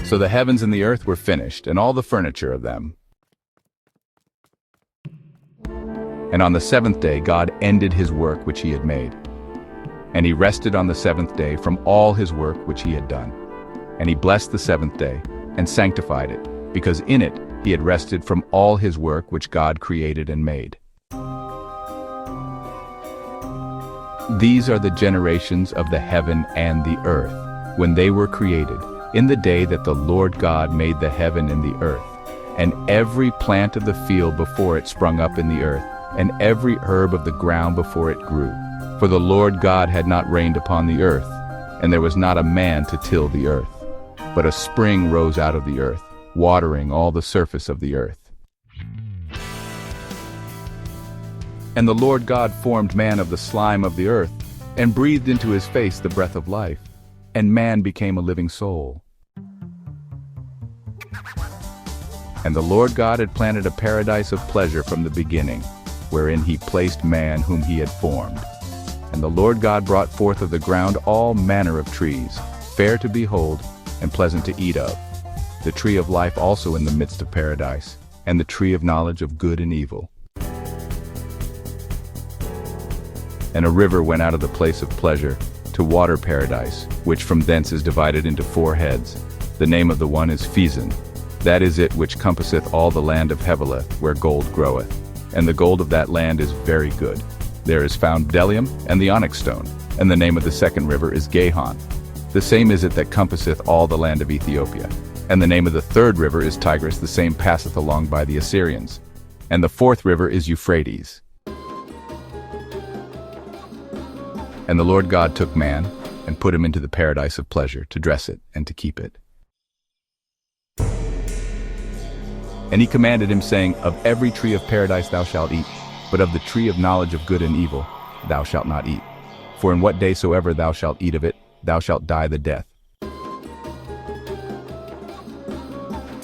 So the heavens and the earth were finished, and all the furniture of them. And on the seventh day God ended his work which he had made. And he rested on the seventh day from all his work which he had done. And he blessed the seventh day, and sanctified it, because in it he had rested from all his work which God created and made. These are the generations of the heaven and the earth, when they were created, in the day that the Lord God made the heaven and the earth, and every plant of the field before it sprung up in the earth, and every herb of the ground before it grew. For the Lord God had not rained upon the earth, and there was not a man to till the earth. But a spring rose out of the earth, watering all the surface of the earth. And the Lord God formed man of the slime of the earth, and breathed into his face the breath of life, and man became a living soul. And the Lord God had planted a paradise of pleasure from the beginning, wherein he placed man whom he had formed. And the Lord God brought forth of the ground all manner of trees, fair to behold, and pleasant to eat of, the tree of life also in the midst of paradise, and the tree of knowledge of good and evil. And a river went out of the place of pleasure to water paradise, which from thence is divided into 4 heads. The name of the one is Pheson. That is it which compasseth all the land of Heveleth, where gold groweth. And the gold of that land is very good. There is found bdellium and the onyx stone, and the name of the second river is Gihon. The same is it that compasseth all the land of Ethiopia. And the name of the third river is Tigris, the same passeth along by the Assyrians. And the fourth river is Euphrates. And the Lord God took man, and put him into the paradise of pleasure, to dress it, and to keep it. And he commanded him, saying, Of every tree of paradise thou shalt eat, but of the tree of knowledge of good and evil thou shalt not eat. For in what day soever thou shalt eat of it, thou shalt die the death.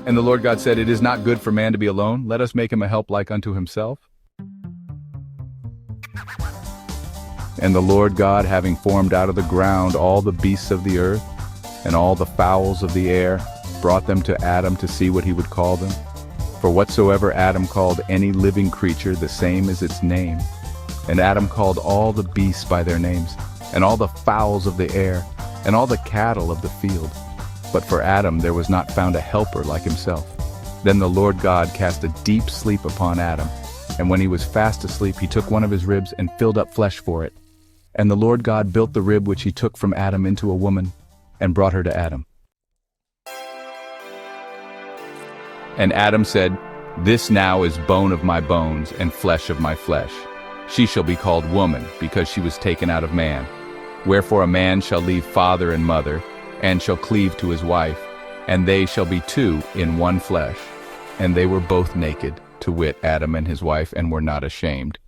And the Lord God said, It is not good for man to be alone. Let us make him a help like unto himself. And the Lord God, having formed out of the ground all the beasts of the earth, and all the fowls of the air, brought them to Adam to see what he would call them. For whatsoever Adam called any living creature, the same is its name. And Adam called all the beasts by their names, and all the fowls of the air, and all the cattle of the field. But for Adam there was not found a helper like himself. Then the Lord God cast a deep sleep upon Adam, and when he was fast asleep he took one of his ribs and filled up flesh for it. And the Lord God built the rib which he took from Adam into a woman, and brought her to Adam. And Adam said, This now is bone of my bones, and flesh of my flesh. She shall be called woman, because she was taken out of man. Wherefore a man shall leave father and mother, and shall cleave to his wife, and they shall be 2 in one flesh. And they were both naked, to wit, Adam and his wife, and were not ashamed.